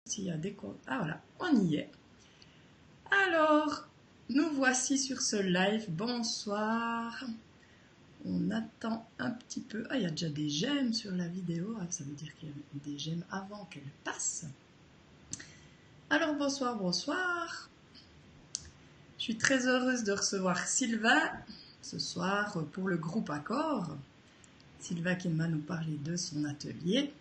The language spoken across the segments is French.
S'il y a des... Ah voilà, on y est. Alors, nous voici sur ce live. Bonsoir. On attend un petit peu. Ah, il y a déjà des j'aime sur la vidéo. Ah, ça veut dire qu'il y a des j'aime avant qu'elle passe. Alors, bonsoir, bonsoir. Je suis très heureuse de recevoir Sylvain ce soir pour le groupe Accord. Sylvain qui va nous parler de son atelier.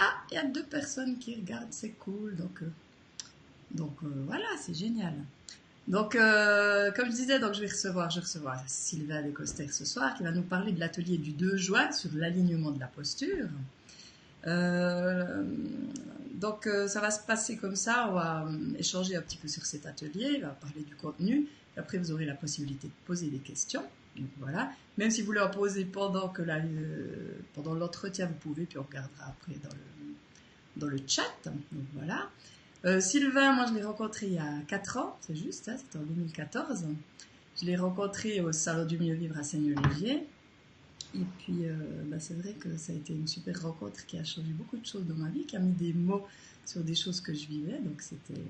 Ah, il y a 2 personnes qui regardent, c'est cool. Donc voilà, c'est génial. Donc, comme je disais, donc je vais recevoir Sylvain Descoster ce soir qui va nous parler de l'atelier du 2 juin sur l'alignement de la posture. Donc, ça va se passer comme ça. On va échanger un petit peu sur cet atelier. On va parler du contenu. Et après, vous aurez la possibilité de poser des questions. Donc voilà. Même si vous voulez en poser pendant l'entretien, vous pouvez. Puis on regardera après dans le chat. Donc voilà. Sylvain, moi je l'ai rencontré il y a 4 ans, c'est juste, hein, c'était en 2014. Je l'ai rencontré au Salon du Mieux Vivre à Seigneur-Légier. Et puis, c'est vrai que ça a été une super rencontre qui a changé beaucoup de choses dans ma vie, qui a mis des mots sur des choses que je vivais. Donc c'était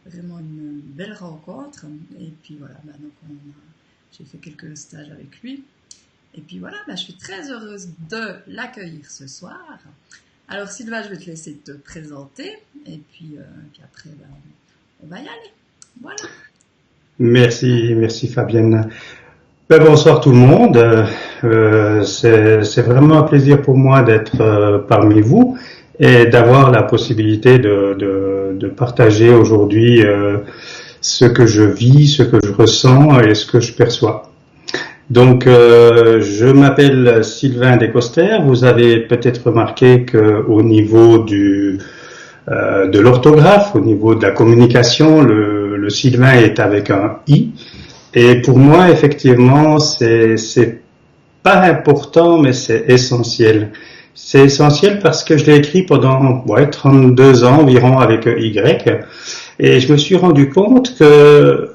vraiment une belle rencontre. Et puis voilà, j'ai fait quelques stages avec lui. Et puis voilà, je suis très heureuse de l'accueillir ce soir. Alors Sylvain, je vais te laisser te présenter et puis après, on va y aller. Voilà. Merci Fabienne. Bonsoir tout le monde. C'est vraiment un plaisir pour moi d'être parmi vous et d'avoir la possibilité de partager aujourd'hui ce que je vis, ce que je ressens et ce que je perçois. Donc, je m'appelle Sylvain Descoster. Vous avez peut-être remarqué qu'au niveau de l'orthographe, au niveau de la communication, le Sylvain est avec un I. Et pour moi, effectivement, c'est pas important, mais c'est essentiel. C'est essentiel parce que je l'ai écrit pendant 32 ans environ avec Y. Et je me suis rendu compte que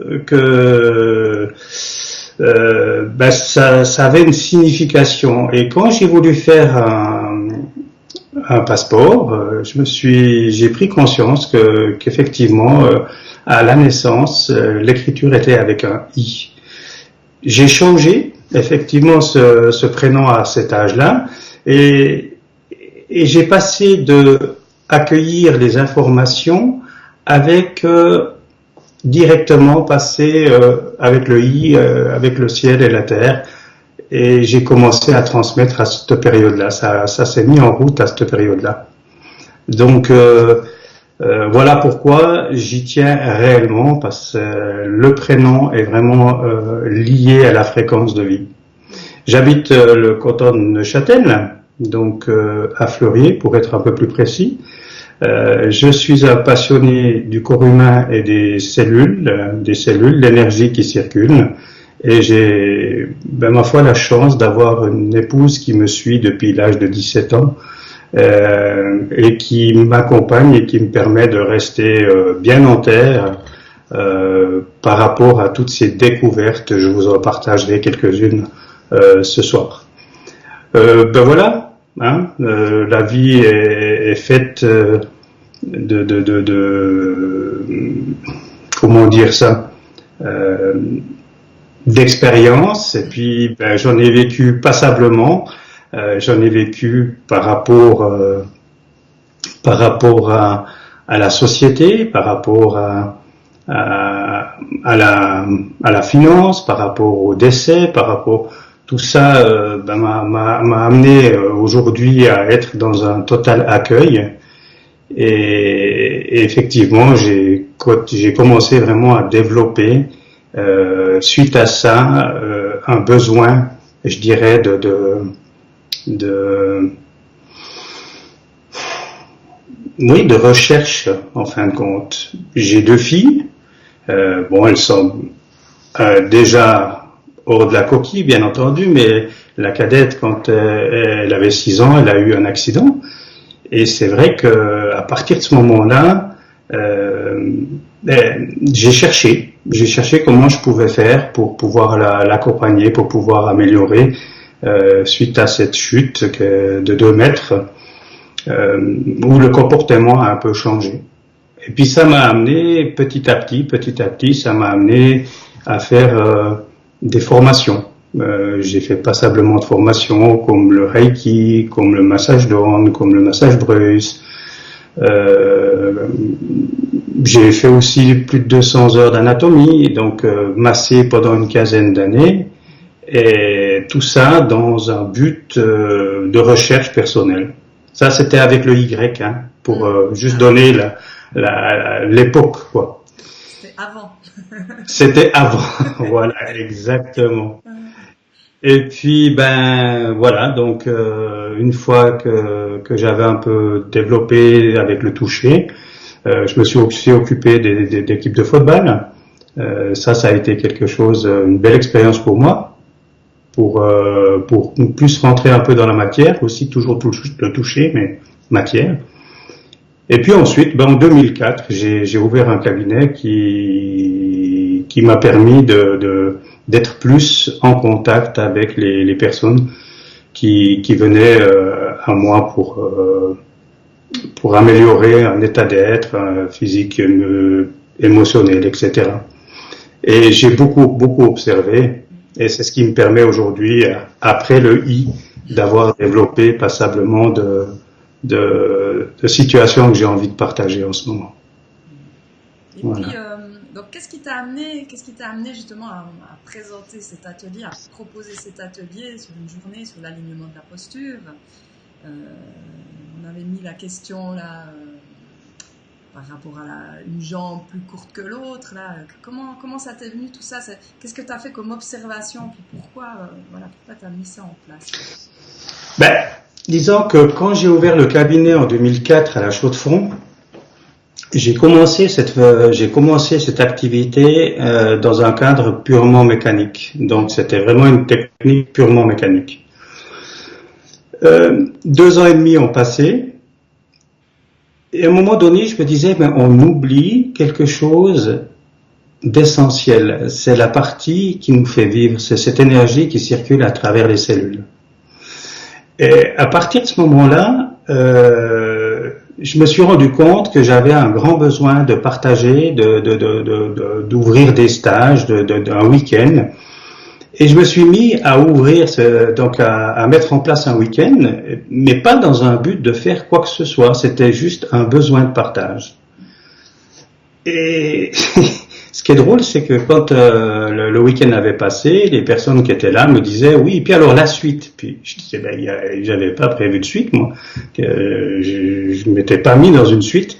ça avait une signification. Et quand j'ai voulu faire un passeport, j'ai pris conscience qu'effectivement, à la naissance, l'écriture était avec un I. J'ai changé effectivement ce prénom à cet âge-là, et j'ai passé de accueillir les informations avec directement passer avec le I, avec le ciel et la terre, et j'ai commencé à transmettre à cette période-là. Ça s'est mis en route à cette période-là. Donc voilà pourquoi j'y tiens réellement, parce que le prénom est vraiment lié à la fréquence de vie. J'habite le canton de Neuchâtel, donc à Fleurier pour être un peu plus précis. Je suis un passionné du corps humain et des cellules, l'énergie qui circule, et j'ai, ma foi, la chance d'avoir une épouse qui me suit depuis l'âge de 17 ans, et qui m'accompagne et qui me permet de rester bien en terre par rapport à toutes ces découvertes. Je vous en partagerai quelques-unes ce soir. Voilà. Hein, la vie est faite comment dire ça, d'expérience, et puis j'en ai vécu passablement, j'en ai vécu par rapport à la société, par rapport à la finance, par rapport au décès, par rapport... Tout ça m'a amené aujourd'hui à être dans un total accueil, et effectivement j'ai commencé vraiment à développer suite à ça un besoin, je dirais, de recherche en fin de compte. J'ai 2 filles, elles sont déjà hors de la coquille, bien entendu, mais la cadette, quand elle avait 6 ans, elle a eu un accident. Et c'est vrai que à partir de ce moment-là, j'ai cherché comment je pouvais faire pour pouvoir l'accompagner, pour pouvoir améliorer suite à cette chute de 2 mètres. où le comportement a un peu changé. Et puis ça m'a amené petit à petit, ça m'a amené à faire des formations. J'ai fait passablement de formations comme le Reiki, comme le massage d'Horn, comme le massage Bruce. J'ai fait aussi plus de 200 heures d'anatomie, donc massé pendant une quinzaine d'années. Et tout ça dans un but de recherche personnelle. Ça, c'était avec le Y, hein, pour juste donner l'époque, quoi. C'était avant. C'était avant, voilà, exactement. Et puis, ben voilà, donc une fois que j'avais un peu développé avec le toucher, je me suis aussi occupé d'équipes de football. Ça a été quelque chose, une belle expérience pour moi, pour plus rentrer un peu dans la matière, aussi toujours le toucher, mais matière. Et puis ensuite, ben en 2004, j'ai ouvert un cabinet qui m'a permis d'être plus en contact avec les personnes qui venaient à moi pour améliorer un état d'être physique, émotionnel, etc. Et j'ai beaucoup observé, et c'est ce qui me permet aujourd'hui, après le I, d'avoir développé passablement de situations que j'ai envie de partager en ce moment. Et voilà. Puis, donc, qu'est-ce qui t'a amené justement à présenter cet atelier, à proposer cet atelier sur une journée sur l'alignement de la posture? On avait mis la question là par rapport à une jambe plus courte que l'autre. Là, comment ça t'est venu tout ça? Qu'est-ce que tu as fait comme observation? Puis pourquoi tu as mis ça en place? Ben, disons que quand j'ai ouvert le cabinet en 2004 à la Chaux-de-Fonds, j'ai commencé cette activité dans un cadre purement mécanique. Donc c'était vraiment une technique purement mécanique. 2 ans et demi ont passé. Et à un moment donné, je me disais, ben, on oublie quelque chose d'essentiel. C'est la partie qui nous fait vivre. C'est cette énergie qui circule à travers les cellules. Et à partir de ce moment-là, je me suis rendu compte que j'avais un grand besoin de partager, d'ouvrir des stages, un week-end. Et je me suis mis à ouvrir, donc à mettre en place un week-end, mais pas dans un but de faire quoi que ce soit. C'était juste un besoin de partage. Et ce qui est drôle, c'est que quand le week-end avait passé, les personnes qui étaient là me disaient, oui, et puis alors la suite. Puis je disais, ben, j'avais pas prévu de suite, moi. Je m'étais pas mis dans une suite.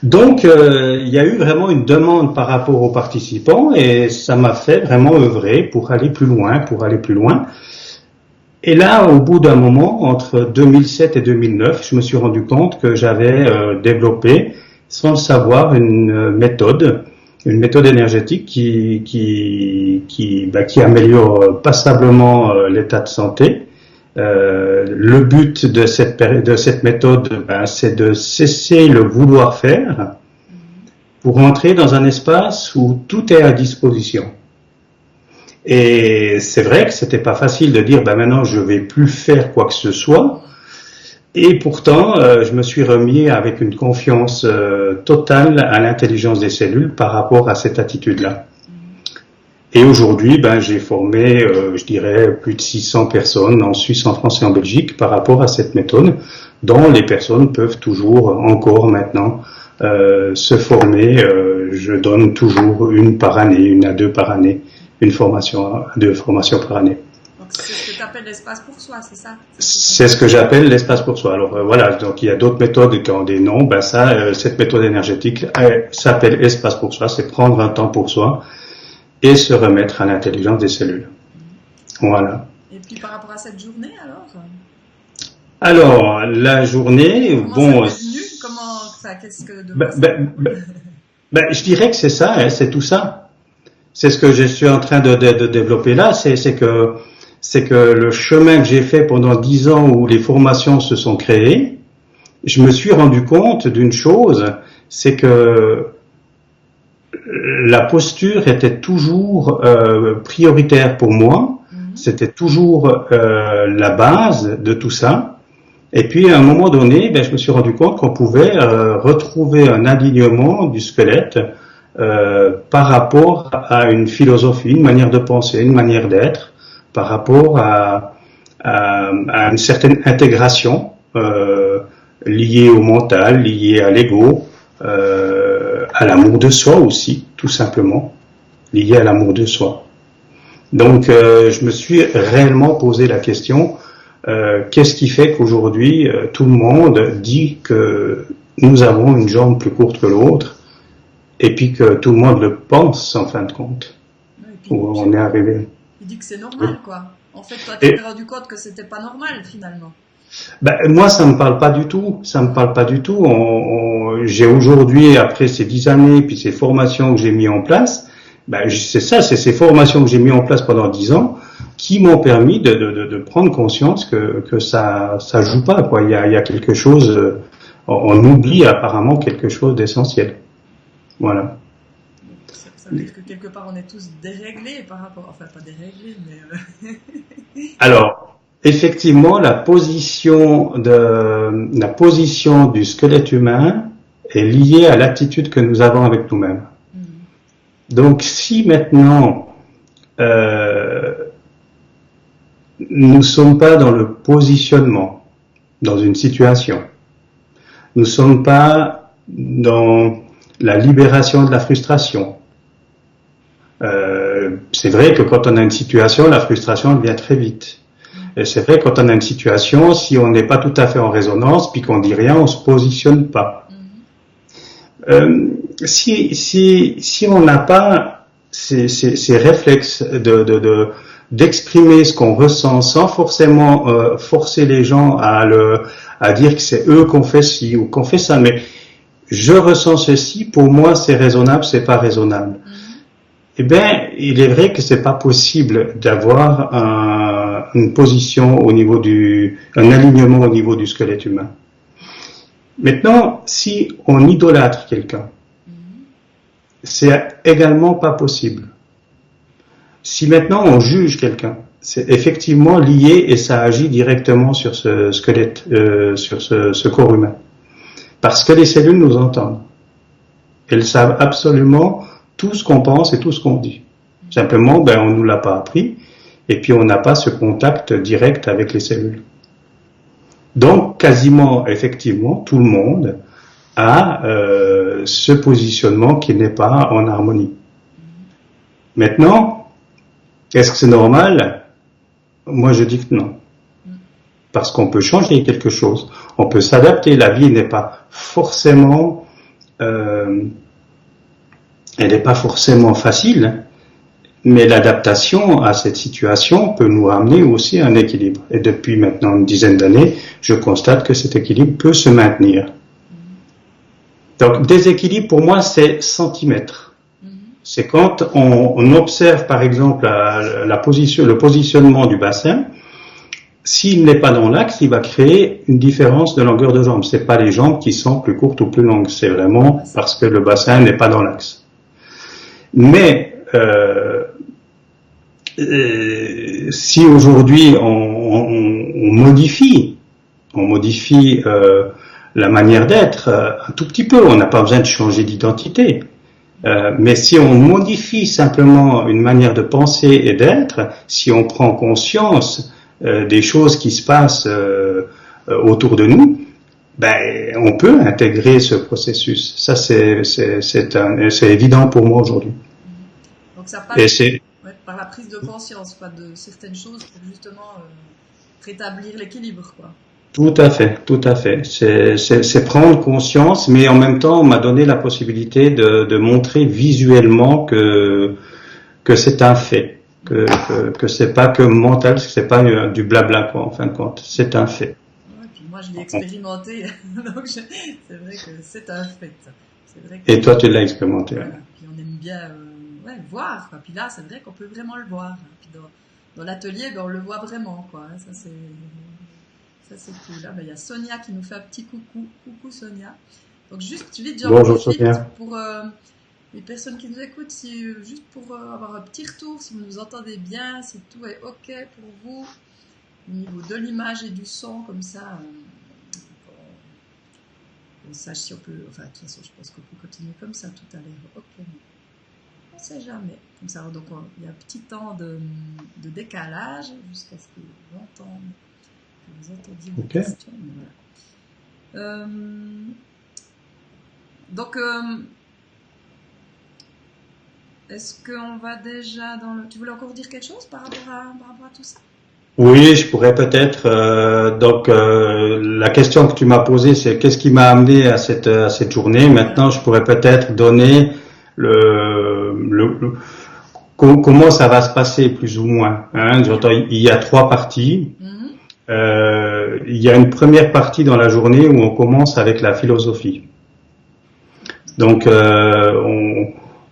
Donc, il y a eu vraiment une demande par rapport aux participants et ça m'a fait vraiment œuvrer pour aller plus loin. Et là, au bout d'un moment, entre 2007 et 2009, je me suis rendu compte que j'avais développé, sans le savoir, une méthode énergétique qui améliore passablement l'état de santé. Le but de cette méthode, c'est de cesser le vouloir faire pour entrer dans un espace où tout est à disposition. Et c'est vrai que c'était pas facile de dire, maintenant je vais plus faire quoi que ce soit. Et pourtant, je me suis remis avec une confiance totale à l'intelligence des cellules par rapport à cette attitude-là. Et aujourd'hui, j'ai formé, je dirais, plus de 600 personnes en Suisse, en France et en Belgique par rapport à cette méthode, dont les personnes peuvent toujours, encore maintenant, se former. Je donne toujours une par année, 1 à 2 par année, une formation, 2 formations par année. Donc c'est ce que tu appelles l'espace pour soi, c'est ça? C'est ce que j'appelle l'espace pour soi. Alors voilà, donc il y a d'autres méthodes qui ont des noms. Cette méthode énergétique s'appelle espace pour soi, c'est prendre un temps pour soi et se remettre à l'intelligence des cellules. Voilà. Et puis par rapport à cette journée alors? Alors, la journée, qu'est-ce que je dirais que c'est ça, hein, c'est tout ça. C'est ce que je suis en train de développer là, c'est que le chemin que j'ai fait pendant 10 ans où les formations se sont créées, je me suis rendu compte d'une chose, c'est que la posture était toujours prioritaire pour moi. C'était toujours la base de tout ça. Et puis à un moment donné, je me suis rendu compte qu'on pouvait retrouver un alignement du squelette par rapport à une philosophie, une manière de penser, une manière d'être, par rapport à une certaine intégration liée au mental, liée à l'ego, à l'amour de soi aussi, tout simplement, liée à l'amour de soi. Donc je me suis réellement posé la question, qu'est-ce qui fait qu'aujourd'hui tout le monde dit que nous avons une jambe plus courte que l'autre, et puis que tout le monde le pense en fin de compte, où on est arrivé. Il dit que c'est normal, quoi. En fait, toi, tu t'es rendu compte que c'était pas normal, finalement. Moi, ça me parle pas du tout. Ça me parle pas du tout. J'ai aujourd'hui, après ces 10 années, puis ces formations que j'ai mis en place, c'est ça, c'est ces formations que j'ai mis en place pendant 10 ans qui m'ont permis de prendre conscience que ça joue pas, quoi. Il y a quelque chose, on oublie apparemment quelque chose d'essentiel. Voilà. Ça veut dire que quelque part on est tous déréglés par rapport, enfin pas déréglés, mais Alors, effectivement, la position du squelette humain est liée à l'attitude que nous avons avec nous-mêmes. Donc, si maintenant nous ne sommes pas dans le positionnement, dans une situation, nous ne sommes pas dans la libération de la frustration. C'est vrai que quand on a une situation, la frustration vient très vite. Et c'est vrai quand on a une situation, si on n'est pas tout à fait en résonance, puis qu'on dit rien, on se positionne pas. Si on n'a pas ces réflexes d'exprimer ce qu'on ressent sans forcément forcer les gens à dire que c'est eux qu'on fait ci ou qu'on fait ça, mais je ressens ceci, pour moi c'est raisonnable, c'est pas raisonnable. Eh bien, il est vrai que c'est pas possible d'avoir une position au niveau un alignement au niveau du squelette humain. Maintenant, si on idolâtre quelqu'un, c'est également pas possible. Si maintenant on juge quelqu'un, c'est effectivement lié et ça agit directement sur ce squelette, sur ce corps humain. Parce que les cellules nous entendent. Elles savent absolument tout ce qu'on pense et tout ce qu'on dit. Simplement, on nous l'a pas appris, et puis on n'a pas ce contact direct avec les cellules. Donc, quasiment, effectivement, tout le monde a ce positionnement qui n'est pas en harmonie. Maintenant, est-ce que c'est normal? Moi, je dis que non. Parce qu'on peut changer quelque chose. On peut s'adapter. La vie n'est pas forcément... elle n'est pas forcément facile, mais l'adaptation à cette situation peut nous ramener aussi à un équilibre. Et depuis maintenant une dizaine d'années, je constate que cet équilibre peut se maintenir. Donc, déséquilibre, pour moi, c'est centimètres. C'est quand on observe, par exemple, le positionnement du bassin. S'il n'est pas dans l'axe, il va créer une différence de longueur de jambe. C'est pas les jambes qui sont plus courtes ou plus longues. C'est vraiment parce que le bassin n'est pas dans l'axe. Mais si aujourd'hui on modifie la manière d'être un tout petit peu, on n'a pas besoin de changer d'identité. Mais si on modifie simplement une manière de penser et d'être, si on prend conscience des choses qui se passent autour de nous, on peut intégrer ce processus. Ça, c'est évident pour moi aujourd'hui. Donc ça passe par la prise de conscience, pas de certaines choses pour justement rétablir l'équilibre, quoi. Tout à fait, tout à fait. C'est prendre conscience, mais en même temps, on m'a donné la possibilité de montrer visuellement que c'est un fait, que c'est pas que mental, que c'est pas du blabla, quoi, en fin de compte. C'est un fait. Ouais, puis moi, je l'ai expérimenté, donc c'est vrai que c'est un fait. C'est vrai Et toi, tu l'as expérimenté. Voilà. Puis on aime bien voir, quoi. Puis là, c'est vrai qu'on peut vraiment le voir. Puis dans l'atelier, on le voit vraiment, quoi. Ça, c'est cool. Là, il y a Sonia qui nous fait un petit coucou. Coucou Sonia. Donc juste vite, j'en profite pour les personnes qui nous écoutent, juste pour avoir un petit retour, si vous nous entendez bien, si tout est OK pour vous, au niveau de l'image et du son, comme ça, qu'on sache si on peut, enfin de toute façon je pense qu'on peut continuer comme ça tout à l'heure. Ok, on ne sait jamais. Comme ça, donc il y a un petit temps de décalage jusqu'à ce que vous entendiez ma question. Voilà. Donc, est-ce qu'on va déjà dans le... Tu voulais encore dire quelque chose par rapport à tout ça? Oui, je pourrais peut-être. La question que tu m'as posée, c'est qu'est-ce qui m'a amené à cette journée. Maintenant, je pourrais peut-être donner comment ça va se passer plus ou moins. Hein. J'entends, il y a 3 parties. Il y a une première partie dans la journée où on commence avec la philosophie. Donc,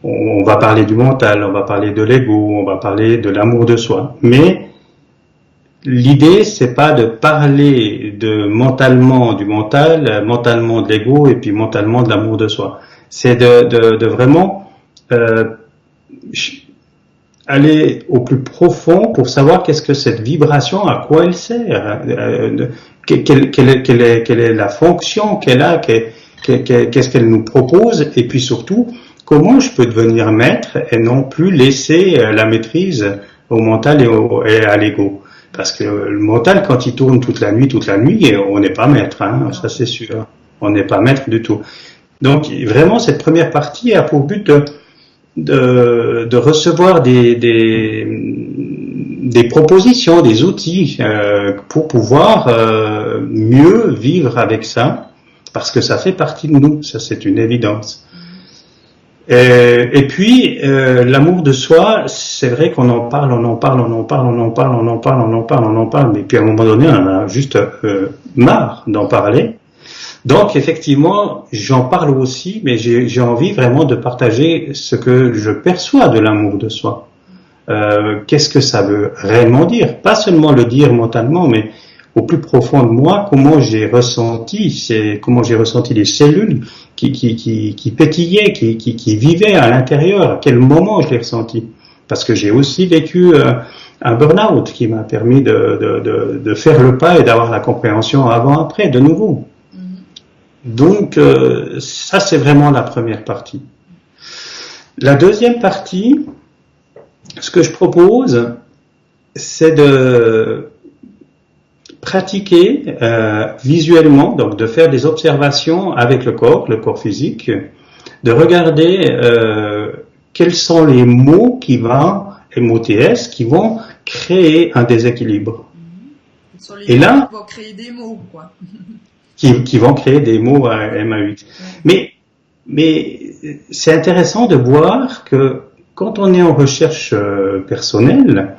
on va parler du mental, on va parler de l'ego, on va parler de l'amour de soi. Mais l'idée, c'est pas de parler de mentalement du mental, mentalement de l'ego et puis mentalement de l'amour de soi. C'est de vraiment aller au plus profond pour savoir qu'est-ce que cette vibration, à quoi elle sert, quelle est la fonction qu'elle a, qu'est-ce qu'elle nous propose, et puis surtout, comment je peux devenir maître et non plus laisser la maîtrise au mental et à l'ego. Parce que le mental, quand il tourne toute la nuit, on n'est pas maître, hein, ça c'est sûr. On n'est pas maître du tout. Donc vraiment, cette première partie a pour but de recevoir des propositions, des outils pour pouvoir mieux vivre avec ça, parce que ça fait partie de nous, ça c'est une évidence. Et puis l'amour de soi, c'est vrai qu'on en parle, mais puis à un moment donné, on en a juste marre d'en parler. Donc effectivement, j'en parle aussi, mais j'ai envie vraiment de partager ce que je perçois de l'amour de soi. Qu'est-ce que ça veut réellement dire? Pas seulement le dire mentalement, mais au plus profond de moi, comment j'ai ressenti les cellules qui pétillaient, qui vivaient à l'intérieur, à quel moment je l'ai ressenti. Parce que j'ai aussi vécu un burn-out qui m'a permis de faire le pas et d'avoir la compréhension avant-après, de nouveau. Donc, ça c'est vraiment la première partie. La deuxième partie, ce que je propose, c'est de pratiquer visuellement, donc de faire des observations avec le corps physique, de regarder quels sont les mots MOTS, qui vont créer un déséquilibre. Et là, qui vont créer des mots, quoi. qui vont créer des mots à MAUX. Mais c'est intéressant de voir que quand on est en recherche personnelle,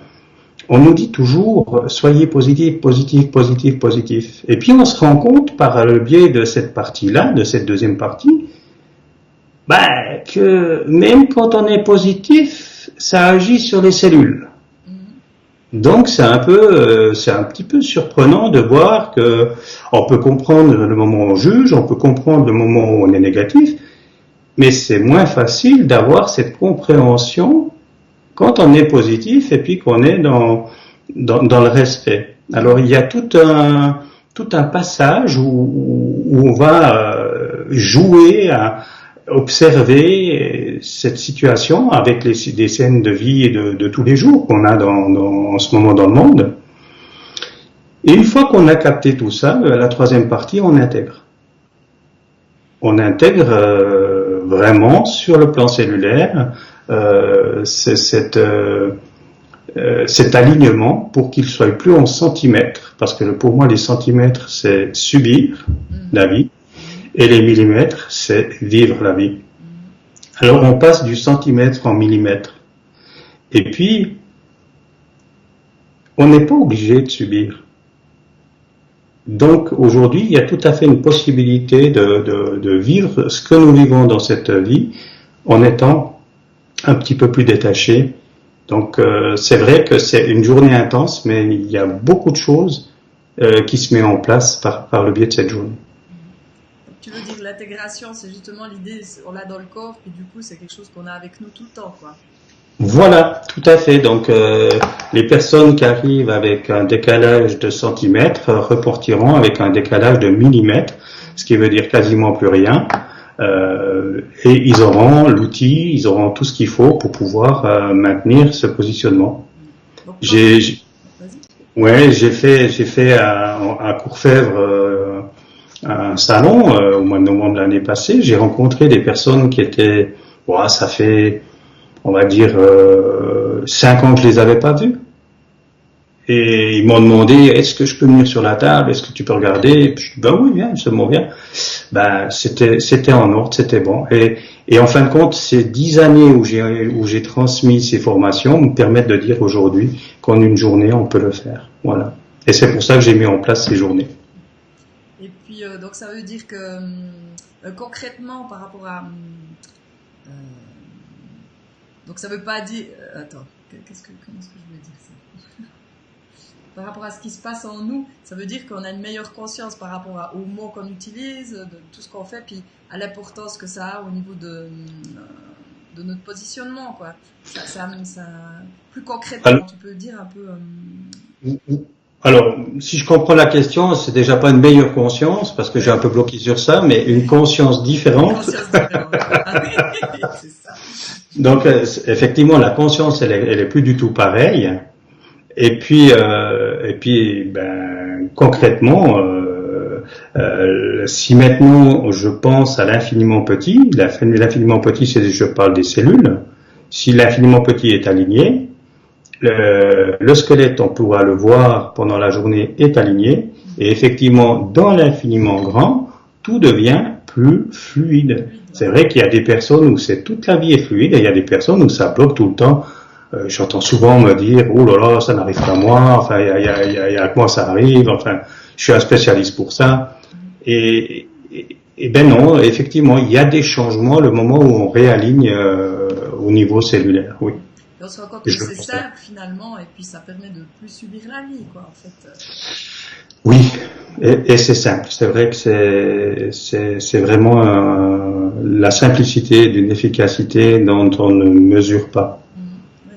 on nous dit toujours soyez positif. Et puis on se rend compte par le biais de cette partie-là, de cette deuxième partie, que même quand on est positif, ça agit sur les cellules. Donc c'est un petit peu surprenant de voir que on peut comprendre le moment où on juge, on peut comprendre le moment où on est négatif, mais c'est moins facile d'avoir cette compréhension quand on est positif et puis qu'on est dans le respect. Alors il y a tout un passage où on va jouer à observer cette situation avec des scènes de vie de tous les jours qu'on a en ce moment dans le monde. Et une fois qu'on a capté tout ça, la troisième partie, on intègre. On intègre vraiment sur le plan cellulaire cet alignement pour qu'il soit plus en centimètres, parce que pour moi les centimètres c'est subir la vie et les millimètres c'est vivre la vie. Alors on passe du centimètre en millimètre et puis on n'est pas obligé de subir. Donc aujourd'hui il y a tout à fait une possibilité de vivre ce que nous vivons dans cette vie en étant un petit peu plus détaché. Donc c'est vrai que c'est une journée intense, mais il y a beaucoup de choses qui se mettent en place par le biais de cette journée. Tu veux dire l'intégration, c'est justement l'idée, on l'a dans le corps, et du coup c'est quelque chose qu'on a avec nous tout le temps, quoi. Voilà, tout à fait. Donc les personnes qui arrivent avec un décalage de centimètres repartiront avec un décalage de millimètres. ce qui veut dire quasiment plus rien. Et ils auront l'outil, ils auront tout ce qu'il faut pour pouvoir maintenir ce positionnement. J'ai fait à Courfèvre un salon au mois de novembre de l'année passée. J'ai rencontré des personnes qui étaient, ça fait, on va dire, 5 ans que je les avais pas vues. Et ils m'ont demandé, est-ce que je peux venir sur la table, est-ce que tu peux regarder? Et puis, oui, viens, seulement viens. C'était en ordre, c'était bon. Et en fin de compte, ces 10 années où j'ai transmis ces formations me permettent de dire aujourd'hui qu'en une journée, on peut le faire. Voilà. Et c'est pour ça que j'ai mis en place ces journées. Et puis, donc ça veut dire que concrètement, par rapport à... donc ça veut pas dire... attends, comment est-ce que je veux dire ça? Par rapport à ce qui se passe en nous, ça veut dire qu'on a une meilleure conscience par rapport aux mots qu'on utilise, de tout ce qu'on fait, puis à l'importance que ça a au niveau de notre positionnement, quoi. Ça, plus concrètement, alors, tu peux dire un peu... Alors, si je comprends la question, c'est déjà pas une meilleure conscience, parce que j'ai un peu bloqué sur ça, mais une conscience différente. Une conscience différente. C'est ça. Donc, effectivement, la conscience, elle est plus du tout pareille. Et puis concrètement, si maintenant je pense à l'infiniment petit, l'infiniment petit, je parle des cellules. Si l'infiniment petit est aligné, le squelette, on pourra le voir pendant la journée, est aligné. Et effectivement, dans l'infiniment grand, tout devient plus fluide. C'est vrai qu'il y a des personnes où toute la vie est fluide, et il y a des personnes où ça bloque tout le temps. J'entends souvent me dire, oh là là, ça n'arrive qu'à moi, enfin, il y a que moi ça arrive, enfin, je suis un spécialiste pour ça. Et ben non, effectivement, il y a des changements le moment où on réaligne au niveau cellulaire, oui. Et on se rend compte que c'est simple finalement, et puis ça permet de plus subir la vie, quoi, en fait. Oui, et c'est simple. C'est vrai que c'est vraiment la simplicité d'une efficacité dont on ne mesure pas.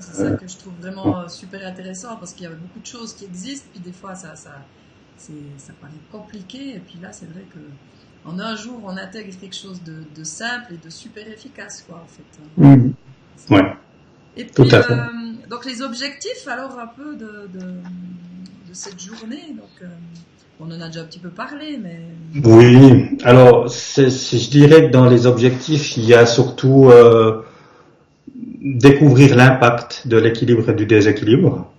C'est ça que je trouve vraiment super intéressant, parce qu'il y a beaucoup de choses qui existent, puis des fois ça paraît compliqué, et puis là c'est vrai que en un jour on intègre quelque chose de simple et de super efficace, quoi, en fait. Ouais. Et puis tout à fait. Donc les objectifs alors un peu de cette journée, donc on en a déjà un petit peu parlé, mais... Oui, alors je dirais que dans les objectifs il y a surtout découvrir l'impact de l'équilibre et du déséquilibre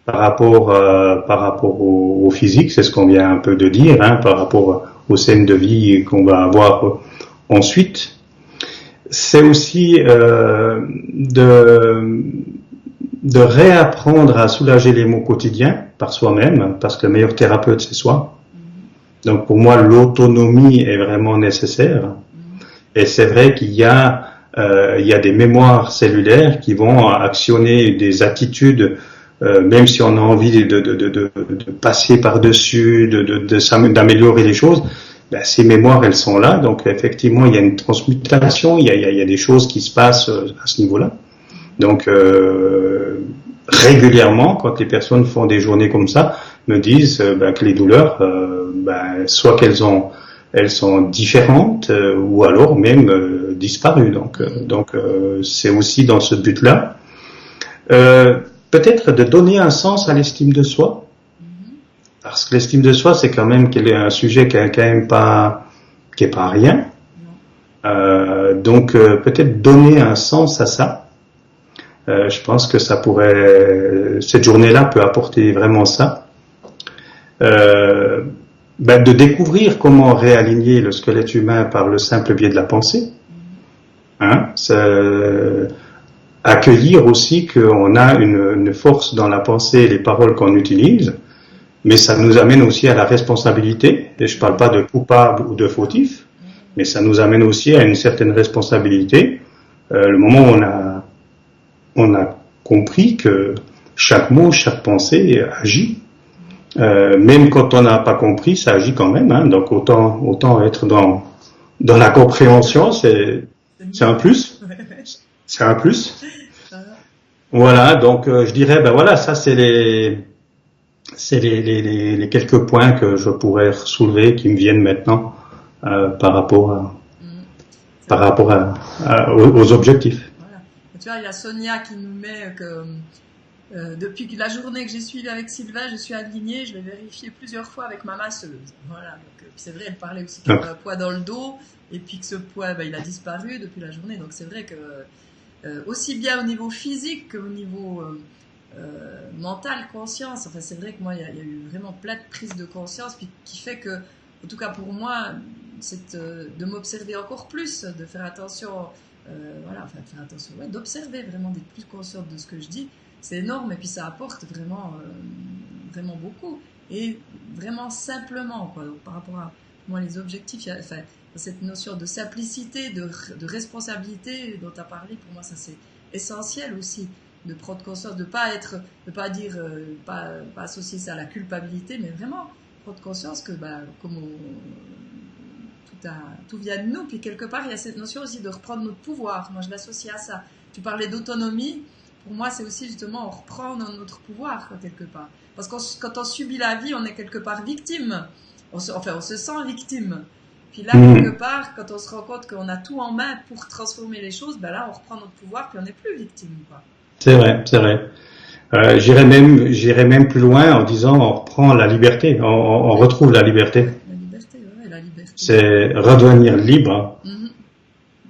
par rapport au physique, c'est ce qu'on vient un peu de dire, par rapport aux scènes de vie qu'on va avoir ensuite. C'est aussi de réapprendre à soulager les maux quotidiens par soi-même, parce que le meilleur thérapeute c'est soi. Donc pour moi l'autonomie est vraiment nécessaire. Et c'est vrai qu'il y a des mémoires cellulaires qui vont actionner des attitudes, même si on a envie de passer par-dessus, d'améliorer les choses, ces mémoires, elles sont là. Donc, effectivement, il y a une transmutation, il y a des choses qui se passent à ce niveau-là. Donc, régulièrement, quand les personnes font des journées comme ça, me disent que les douleurs, soit elles sont différentes ou alors même disparues. Donc c'est aussi dans ce but-là. Peut-être de donner un sens à l'estime de soi, parce que l'estime de soi c'est quand même un sujet qui est pas rien. Donc peut-être donner un sens à ça. Je pense que cette journée-là peut apporter vraiment ça. De découvrir comment réaligner le squelette humain par le simple biais de la pensée. Accueillir aussi qu'on a une force dans la pensée et les paroles qu'on utilise, mais ça nous amène aussi à la responsabilité, et je ne parle pas de coupable ou de fautif, mais ça nous amène aussi à une certaine responsabilité, le moment où on a compris que chaque mot, chaque pensée agit. Même quand on n'a pas compris, ça agit quand même. Donc autant être dans la compréhension, c'est un plus. C'est un plus. Voilà. Donc je dirais, voilà, ça c'est les quelques points que je pourrais soulever qui me viennent maintenant par rapport aux objectifs. Voilà. Tu vois, il y a Sonia qui nous met que depuis la journée que j'ai suivi avec Sylvain, je suis alignée, je l'ai vérifié plusieurs fois avec ma masseuse. Voilà. Donc, c'est vrai, elle parlait aussi qu'il y avait un poids dans le dos, et puis que ce poids, il a disparu depuis la journée. Donc c'est vrai que aussi bien au niveau physique qu'au niveau mental, conscience. Enfin, c'est vrai que moi, il y a eu vraiment plein de prises de conscience, puis qui fait que, en tout cas pour moi, c'est de m'observer encore plus, de faire attention, faire attention, d'observer vraiment, d'être plus consciente de ce que je dis. C'est énorme, et puis ça apporte vraiment, vraiment beaucoup, et vraiment simplement, quoi. Donc, par rapport à moi, les objectifs, cette notion de simplicité, de responsabilité dont tu as parlé, pour moi, ça c'est essentiel aussi, de prendre conscience, de pas associer ça à la culpabilité, mais vraiment prendre conscience que, comme tout vient de nous, puis quelque part, il y a cette notion aussi de reprendre notre pouvoir. Moi, je l'associe à ça. Tu parlais d'autonomie. Pour moi, c'est aussi justement, on reprend notre pouvoir, quelque part. Parce que quand on subit la vie, on est quelque part victime. On se sent victime. Puis là, quelque part, quand on se rend compte qu'on a tout en main pour transformer les choses, là, on reprend notre pouvoir, puis on n'est plus victime, quoi. C'est vrai, c'est vrai. J'irais même plus loin en disant, on reprend la liberté, on retrouve la liberté. La liberté, ouais, la liberté. C'est redevenir libre.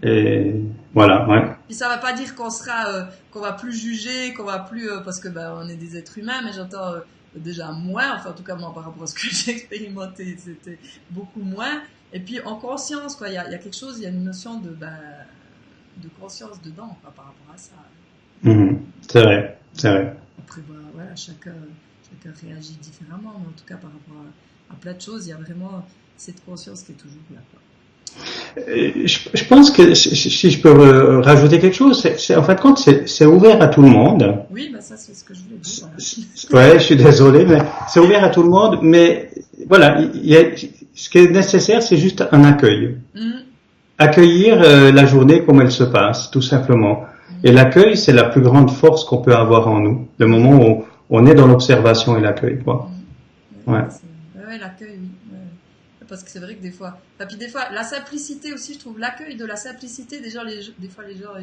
Et voilà, ouais. Puis ça va pas dire qu'on va plus juger, qu'on va plus, parce que on est des êtres humains, mais j'entends déjà moins, enfin en tout cas moi par rapport à ce que j'ai expérimenté, c'était beaucoup moins. Et puis en conscience, quoi, il y a quelque chose, il y a une notion de conscience dedans, quoi, par rapport à ça. C'est vrai, c'est vrai. Après, voilà, chacun réagit différemment, mais en tout cas par rapport à plein de choses, il y a vraiment cette conscience qui est toujours là, quoi. Je pense que si je peux rajouter quelque chose, en fin de compte, c'est ouvert à tout le monde. Oui, ça c'est ce que je voulais dire. Voilà. Ouais, je suis désolé, mais c'est ouvert à tout le monde. Mais voilà, ce qui est nécessaire, c'est juste un accueil. Accueillir la journée comme elle se passe, tout simplement. Et l'accueil, c'est la plus grande force qu'on peut avoir en nous. Le moment où on est dans l'observation et l'accueil, quoi. Ouais, l'accueil, oui. Parce que c'est vrai que des fois, la simplicité aussi, je trouve l'accueil de la simplicité, des fois les gens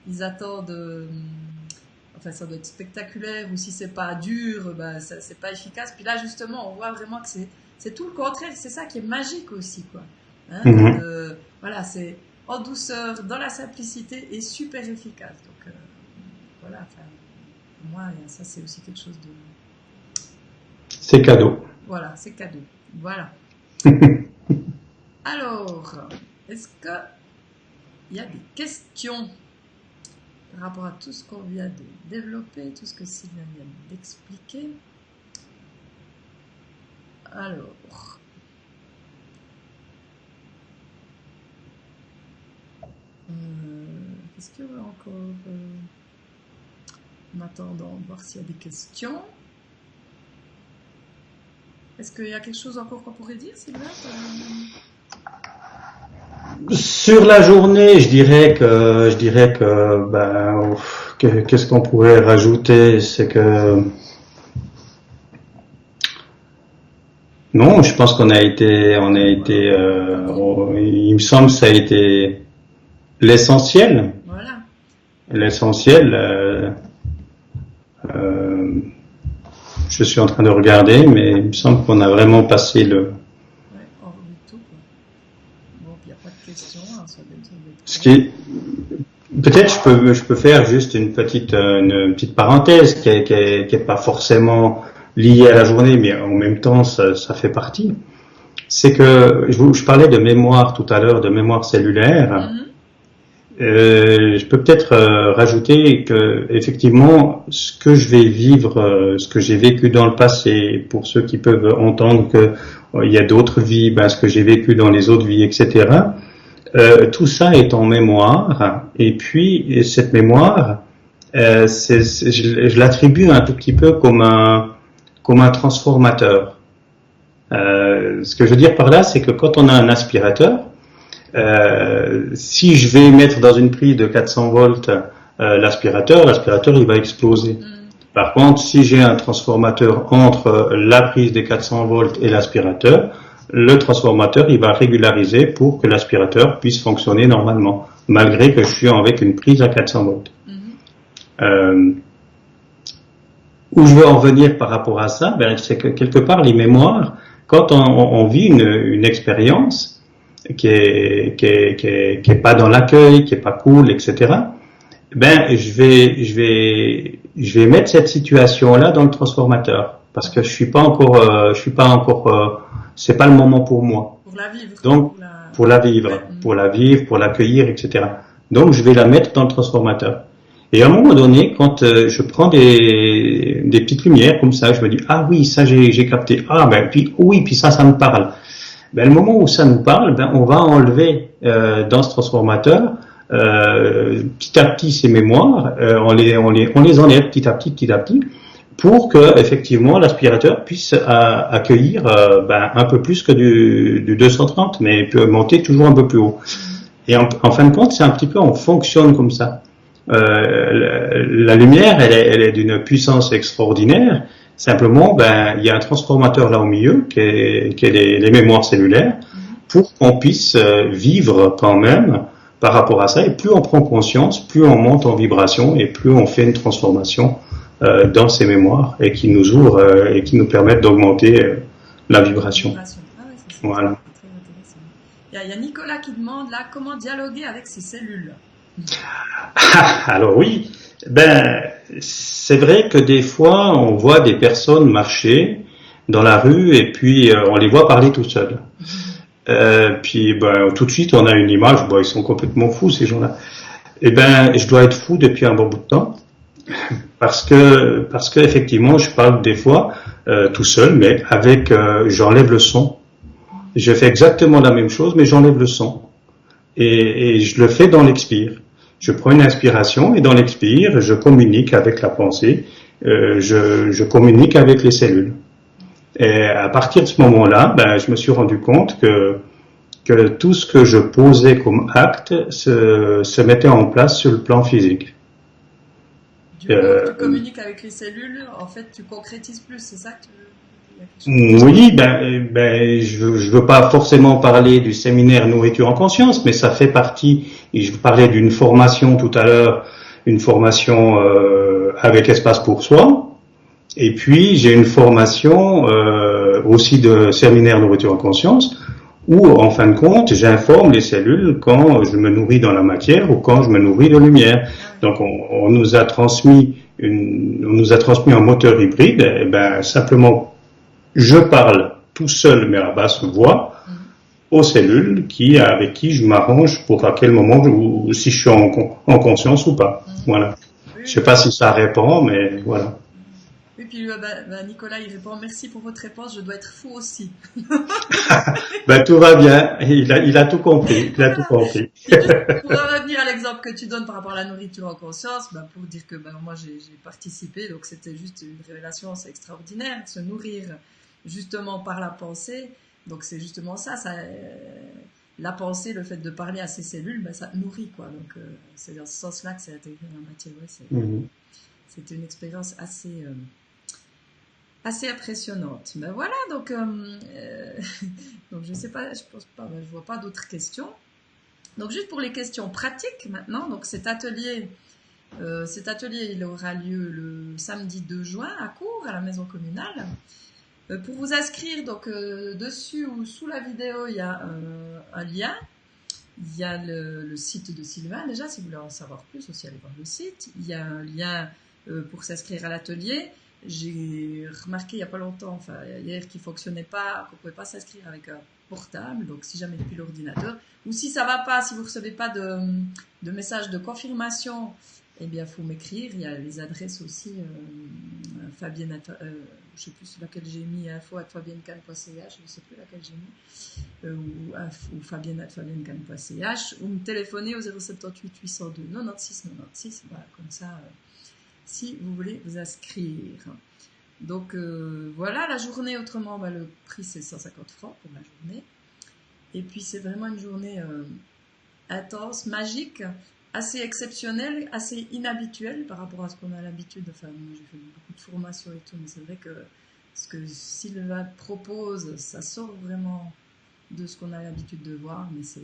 ils attendent, ça doit être spectaculaire, ou si c'est pas dur, c'est pas efficace. Puis là justement, on voit vraiment que c'est tout le contraire, c'est ça qui est magique aussi, quoi. Voilà, c'est en douceur, dans la simplicité et super efficace. Donc voilà, pour moi, ça c'est aussi quelque chose de. C'est cadeau. Voilà, c'est cadeau. Voilà. Alors, est-ce qu'il y a des questions par rapport à tout ce qu'on vient de développer, tout ce que Sylvain vient d'expliquer? Alors, est-ce qu'il y aura encore, en attendant de voir s'il y a des questions? Est-ce qu'il y a quelque chose encore qu'on pourrait dire, Sylvain? Sur la journée, je dirais que qu'est-ce qu'on pourrait rajouter, c'est que non, je pense qu'on a été, il me semble que ça a été l'essentiel. Voilà. L'essentiel. Je suis en train de regarder, mais il me semble qu'on a vraiment passé le. Ouais, en revue de tout, quoi. Bon, puis il n'y a pas de questions, hein, Ce qui, peut-être je peux faire juste une petite parenthèse qui est pas forcément liée à la journée, mais en même temps ça fait partie. C'est que je parlais de mémoire tout à l'heure, de mémoire cellulaire. Je peux peut-être rajouter que effectivement ce que je vais vivre, ce que j'ai vécu dans le passé, pour ceux qui peuvent entendre que il y a d'autres vies, ce que j'ai vécu dans les autres vies, etc. Tout ça est en mémoire, et puis cette mémoire, je l'attribue un tout petit peu comme un transformateur. Ce que je veux dire par là, c'est que quand on a un aspirateur, si je vais mettre dans une prise de 400 volts l'aspirateur il va exploser. Par contre, si j'ai un transformateur entre la prise des 400 volts et l'aspirateur, le transformateur, il va régulariser pour que l'aspirateur puisse fonctionner normalement, malgré que je suis avec une prise à 400 volts. Euh, où je veux en venir par rapport à ça, ben, c'est que quelque part, les mémoires, quand on vit une expérience qui est pas dans l'accueil, qui est pas cool, etc., ben, je vais mettre cette situation-là dans le transformateur. Parce que je suis pas encore, c'est pas le moment pour moi. Pour la vivre. Donc, pour la vivre, pour l'accueillir, etc. Donc, je vais la mettre dans le transformateur. Et à un moment donné, quand je prends des petites lumières comme ça, je me dis, ah oui, ça j'ai capté. Ah ben, puis oui, puis ça me parle. Ben, le moment où ça nous parle, ben, on va enlever dans ce transformateur petit à petit ces mémoires, on les enlève petit à petit, pour que effectivement l'aspirateur puisse accueillir ben, un peu plus que du 230, mais peut monter toujours un peu plus haut. Et en fin de compte, c'est un petit peu, on fonctionne comme ça. La lumière, elle est d'une puissance extraordinaire. Simplement, ben, il y a un transformateur là au milieu, qui est les mémoires cellulaires, pour qu'on puisse vivre quand même par rapport à ça. Et plus on prend conscience, plus on monte en vibration et plus on fait une transformation dans ces mémoires et qui nous ouvre et qui nous permettent d'augmenter la vibration. Ah ouais, voilà. Très intéressant. Il y a Nicolas qui demande là comment dialoguer avec ses cellules. Alors oui, ben c'est vrai que des fois on voit des personnes marcher dans la rue et puis on les voit parler tout seuls. Puis ben tout de suite on a une image, bon ils sont complètement fous ces gens-là. Eh ben je dois être fou depuis un bon bout de temps parce que effectivement je parle des fois tout seul, mais avec j'enlève le son. Je fais exactement la même chose, mais j'enlève le son et je le fais dans l'expire. Je prends une inspiration et dans l'expire, je communique avec la pensée, je communique avec les cellules. Et à partir de ce moment-là, ben, je me suis rendu compte que tout ce que je posais comme acte se mettait en place sur le plan physique. Du coup, tu communiques avec les cellules, en fait, tu concrétises plus, c'est ça que tu veux? Oui, ben, je veux pas forcément parler du séminaire Nourriture en Conscience, mais ça fait partie, et je vous parlais d'une formation tout à l'heure, une formation avec espace pour soi, et puis j'ai une formation aussi de séminaire Nourriture en Conscience, où en fin de compte, j'informe les cellules quand je me nourris dans la matière ou quand je me nourris de lumière. Donc on nous a transmis un moteur hybride, et ben simplement je parle tout seul, mais à basse voix, aux cellules avec qui je m'arrange pour à quel moment, ou si je suis en conscience ou pas. Voilà. Oui, je sais pas si ça répond, mais voilà. Oui, puis Nicolas, il répond « Merci pour votre réponse, je dois être fou aussi. » Ben, tout va bien, il a tout compris. Il a tout compris. Pour revenir à l'exemple que tu donnes par rapport à la nourriture en conscience, pour dire que moi j'ai participé, donc c'était juste une révélation, c'est extraordinaire, se nourrir justement par la pensée. Donc c'est justement ça, la pensée, le fait de parler à ses cellules, ça nourrit quoi. Donc c'est dans ce sens-là que c'est intégré dans la matière. Ouais, c'était une expérience assez impressionnante. Ben voilà, donc je sais pas, je pense pas, je vois pas d'autres questions. Donc juste pour les questions pratiques maintenant, donc cet atelier il aura lieu le samedi 2 juin à Cours, à la maison communale. Pour vous inscrire, donc dessus ou sous la vidéo, il y a un lien. Il y a le site de Sylvain déjà, si vous voulez en savoir plus, aussi allez voir le site. Il y a un lien pour s'inscrire à l'atelier. J'ai remarqué il n'y a pas longtemps, enfin hier, qu'il ne fonctionnait pas, qu'on ne pouvait pas s'inscrire avec un portable, donc si jamais depuis l'ordinateur, ou si ça ne va pas, si vous ne recevez pas de message de confirmation, eh bien il faut m'écrire, il y a les adresses aussi, Fabienne, je ne sais plus laquelle j'ai mis, info@fabiennecan.ch, je ne sais plus laquelle j'ai mis, ou fabienne@fabiennecan.ch, ou me téléphoner au 078 802 96 96, voilà, comme ça, si vous voulez vous inscrire. Donc voilà, la journée autrement, le prix c'est 150 francs pour la journée. Et puis c'est vraiment une journée intense, magique, assez exceptionnelle, assez inhabituelle par rapport à ce qu'on a l'habitude. Enfin, moi j'ai fait beaucoup de formations et tout, mais c'est vrai que Ce que Sylvain propose, ça sort vraiment de ce qu'on a l'habitude de voir, mais c'est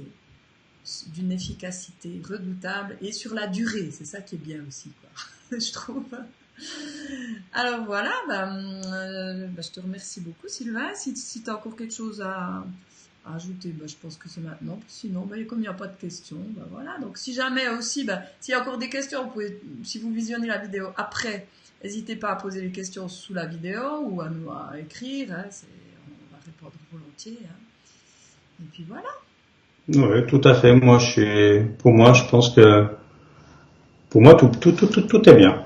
d'une efficacité redoutable et sur la durée, c'est ça qui est bien aussi, quoi, je trouve. Alors voilà, je te remercie beaucoup Sylvain. Si tu as encore quelque chose à ajouter, je pense que c'est maintenant. Sinon, comme il n'y a pas de questions, voilà. Donc si jamais aussi, s'il y a encore des questions, si vous visionnez la vidéo après, n'hésitez pas à poser les questions sous la vidéo ou à nous écrire. On va répondre volontiers. Et puis voilà. Oui, tout à fait. Je pense que pour moi, tout est bien. Tout est bien.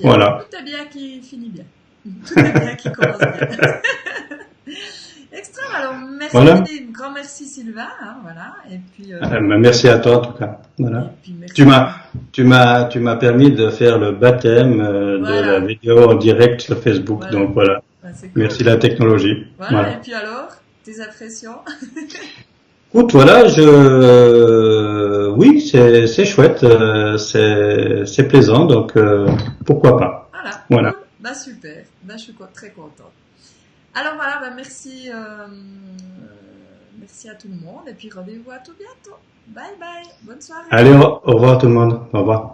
Voilà. Tout est bien qui finit bien. Tout est bien qui commence bien. Extrême. Alors, merci, Voilà. grand merci Sylvain. Voilà. Et puis. Merci à toi en tout cas. Voilà. Et puis, merci. Tu m'as permis de faire le baptême de la vidéo en direct sur Facebook. Voilà. Donc voilà. Cool. Merci la technologie. Voilà. Et puis alors, tes impressions? Écoute, voilà, oui, c'est chouette, c'est plaisant, donc pourquoi pas. Voilà. Cool. Super. Je suis très contente. Alors voilà, merci, merci à tout le monde et puis rendez-vous à tout bientôt. Bye bye. Bonne soirée. Allez, au revoir tout le monde. Au revoir.